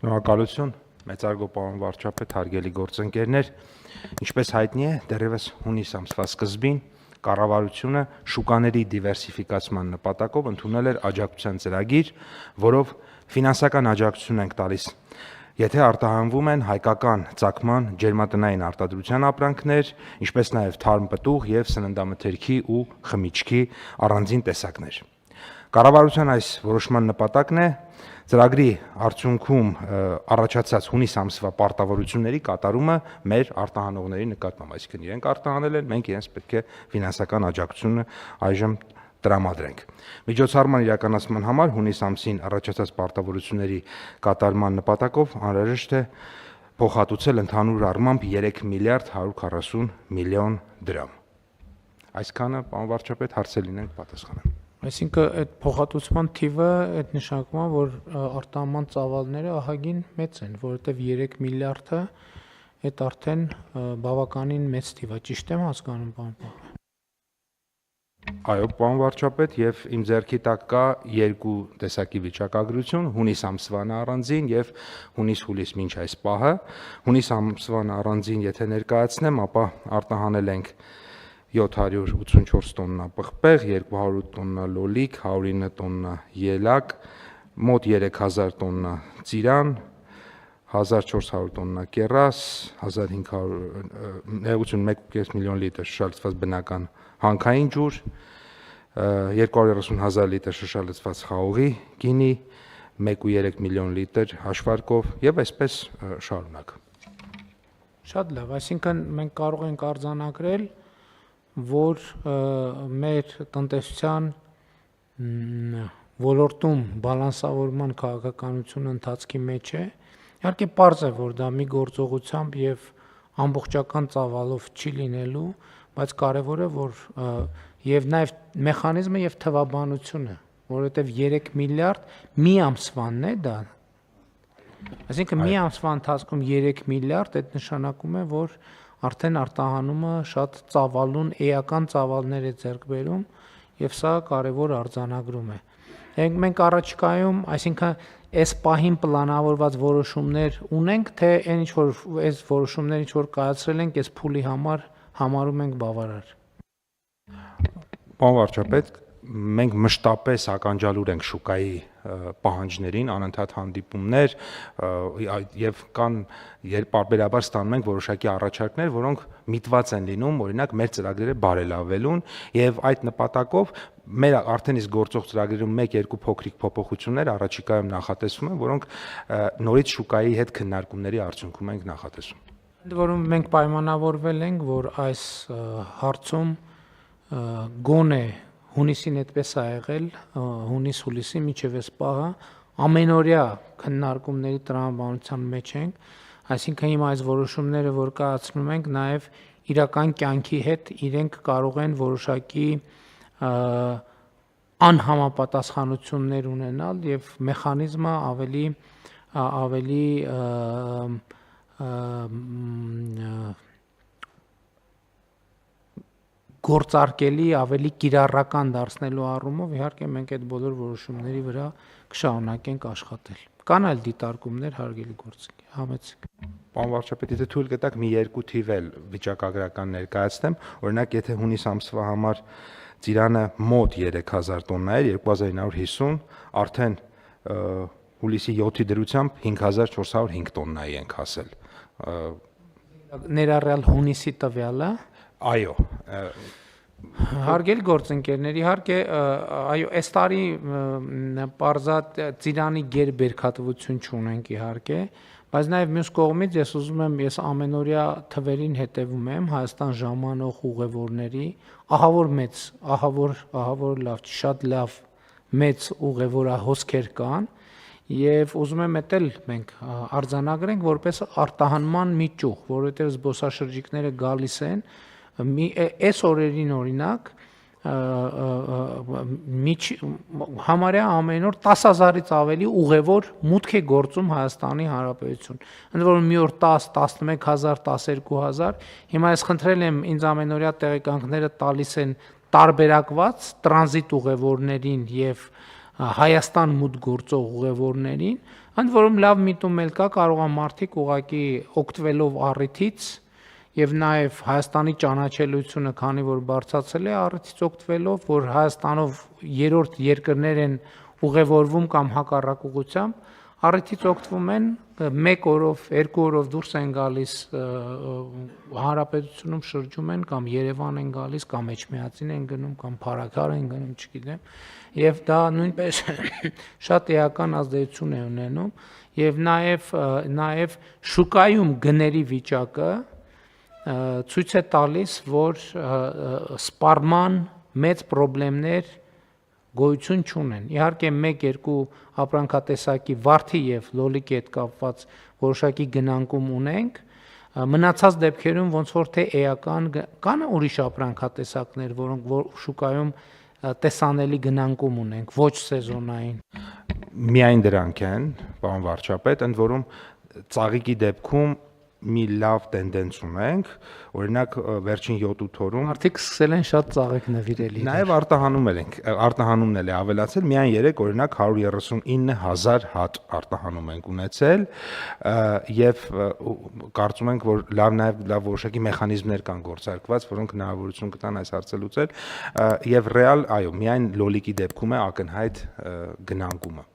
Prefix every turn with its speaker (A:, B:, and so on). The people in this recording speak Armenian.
A: Շնորհակալություն, մեծարգո պարոն վարչապետ, հարգելի գործընկերներ, ինչպես հայտնի է, դեռևս հունիս ամսվա սկզբին կառավարությունը շուկաների դիվերսիֆիկացման նպատակով ընդունել էր աջակցության ծրագիր, որով ֆինանսական աջակցություն ենք տալիս, եթե արտահանվում են հայկական ծագման ջերմատնային արտադրության ապրանքներ, ինչպես նաև թարմ պտուղ եւ սննդամթերքի ու խմիչքի առանձին տեսակներ։ Կառավարության այս որոշման նպատակն է ծրագրի արդյունքում առաջացած հունիս ամսվա պարտավորությունների կատարումը մեր արտահանողների նկատմամբ, այսինքն իրենք արտահանել են, մենք իրենց պետք է ֆինանսական աջակցությունը այժմ տրամադրենք։ Միջոցառման իրականացման համար հունիս ամսին առաջացած պարտավորությունների կատարման նպատակով անհրաժեշտ է փոխհատուցել ընդհանուր առմամբ 3 միլիարդ 140 միլիոն դրամ։ Այսքանը, պարոն վարչապետ, հարցեր լինենք պատասխանեմ։
B: Այսինքն այդ փոխհատուցման թիվը այդ նշանակում է, որ արտահանման ծավալները ահագին մեծ են, որովհետև 3 միլիարդը այդ արդեն բավականին մեծ թիվ է, ճիշտ եմ հասկանում, պարոն։
A: Այո, պարոն վարչապետ, եւ իմ ձեռքի տակ կա երկու տեսակի վիճակագրություն, հունիս ամսվան առանձին եւ հունիս-հուլիս մինչ այս պահը։ Հունիս ամսվան առանձին եթե ներկայացնեմ, ապա արտահանել ենք 784 տոննա պղպեղ, 200 տոննա լոլիկ, 109 տոննա ելակ, մոտ 3000 տոննա ծիրան, 1400 տոննա կեռաս, 1.5 միլիոն լիտր շշալցված բնական հանքային ջուր, 230,000 լիտր շշալցված խաղողի գինի, 1.3 միլիոն լիտր հաշվարկով եւ այսպես շարունակ։
B: Շատ լավ, այսինքն մենք կարող ենք արձանագրել, որ մեր տնտեսության ոլորտում բալանսավորման քաղաքականությունը ընթացքի մեջ է։ Իհարկե պարզ է, որ դա մի գործողությամբ եւ ամբողջական ծավալով չի լինելու, բայց կարևոր է, որ եւ նաեւ մեխանիզմը եւ թվաբանությունը, որովհետեւ 3 միլիարդ մի ամսվանն է դա։ Այսինքն մի ամսվա ընթացքում 3 միլիարդ, այդ նշանակում է, որ արդեն արտահանումը շատ ծավալուն էական ծավալներ է ձեռք բերում եւ սա կարևոր արձանագրում է։ Մենք առաջիկայում, այսինքն այս պահին պլանավորված որոշումներ ունենք, թե այն ինչ որ այս որոշումները ինչ որ կայացրել ենք, այս փուլի համար համարում ենք բավարար։
A: Պարոն վարչապետ, մենք մշտապես ականջալուր ենք շուկայի պահանջներին, անընդհատ հանդիպումներ եւ կան պարբերաբար ստանում ենք որոշակի առաջարկներ, որոնք միտված են լինում, օրինակ մեր ծրագրերը բարելավելուն եւ այդ նպատակով մեր արդեն իսկ գործող ծրագրերում 1-2 փոքրիկ փոփոխություններ առաջիկայում նախատեսվում են, որոնք նորից շուկայի հետ քննարկումների արդյունքում ենք նախատեսում։
B: Ընդ որում մենք պայմանավորվել ենք, որ այս հարցում գոնե հունիսին այդպես է եղել, հունիս-հուլիսի միջև այս պահը ամենօրյա քննարկումների տրամաբանության մեջ ենք, այսինքն հիմա այս որոշումները, որ կայացնում ենք, նաև իրական կյանքի հետ իրենք կարող են որոշակի անհամապատասխանություններ ունենալ եւ մեխանիզմը ավելի գործարկելի, ավելի կիրառական դարձնելու առումով իհարկե մենք այդ բոլոր որոշումների վրա կշարունակենք աշխատել։ Կան այլ դիտարկումներ, հարգելի գործընկեր, համեցեք։
A: Պարոն վարչապետ, եթե թույլ կտաք մի երկու թիվ էլ վիճակագրական ներկայացնեմ, օրինակ եթե հունիս ամսվա համար ծիրանը մոտ 3000 տոննա էր, 2950, արդեն հուլիսի 7-ի դրությամբ 5405 տոննայի ենք հասել։
B: Ներառյալ հունիսի տվյալը։
A: Այո։
B: Հարգելի գործընկերներ, իհարկե, այո, այս տարի պարզատ ծիրանի գերբերքատվություն չունենք իհարկե, բայց նաև մյուս կողմից ես ուզում եմ, ես ամենօրյա թվերին հետևում եմ Հայաստան ժամանող ուղևորների, ահավոր լավ, շատ լավ մեծ ուղևորահոսքեր կան եւ ուզում եմ էտել մենք արձանագրենք որպես արտահանման մի ճյուղ, որովհետեւ զբոսաշրջիկները գալիս են այս օրերին օրինակ համարյա ամեն օր 10,000-ից ավելի ուղևոր մուտք է գործում Հայաստանի Հանրապետություն։ Ընդ որում մի օր 10, 11,000, 12,000, հիմա ես խնդրել եմ ինձ ամենօրյա տեղեկանքները տալիս են տարբերակված տրանզիտ ուղևորներին եւ Հայաստան մուտք գործող ուղևորներին, Ընդ որում լավ միտում էլ կա, կարող է մարդիկ ուղակի օգտվելով առիթից եւ նաեւ Հայաստանի ճանաչելիությունը, քանի որ բարձրացել է առիթից օգտվելով, որ Հայաստանով երրորդ երկրներ են ուղևորվում կամ հակառակ ուղղությամբ, առիթից օգտվում են 1 օրով, 2 օրով դուրս են գալիս հանրապետությունում շրջում են կամ Երևան են գալիս կամ Էջմիածին են գնում կամ Փարաքար են գնում, չգիտեմ, եւ դա նույնպես շատ էական ազդեցություն է ունենում եւ նաեւ շուկայում գների վիճակը ցույց է տալիս, որ սպառման մեծ խնդիրներ գոյություն չունեն։ Իհարկե 1-2 ապրանքատեսակի վարդի եւ լոլիկի հետ կապված որոշակի գնանկում ունենք, մնացած դեպքերում ոնց որ թե էական կան ուրիշ ապրանքատեսակներ, որոնք որ շուկայում տեսանելի գնանկում ունենք, ոչ սեզոնային։
A: Միայն դրանք են, պարոն վարչապետ, ընդ որում ծաղիկի դեպքում մի լավ տենդենս ունենք, օրինակ վերջին 7-8 օրում
B: Արդյոք սկսել են շատ ծաղիկ նվիրել իրար։
A: նաև արտահանումն էլ է ավելացել, միայն 3 օրինակ 139,000 հատ արտահանում ենք ունեցել եւ կարծում ենք, որ լավ որոշակի մեխանիզմներ կան գործարկված, որոնք հնարավորություն կտան այս հարցը լուծել եւ ռեալ, այո, միայն լոլիկի դեպքում է ակնհայտ գնանկումը։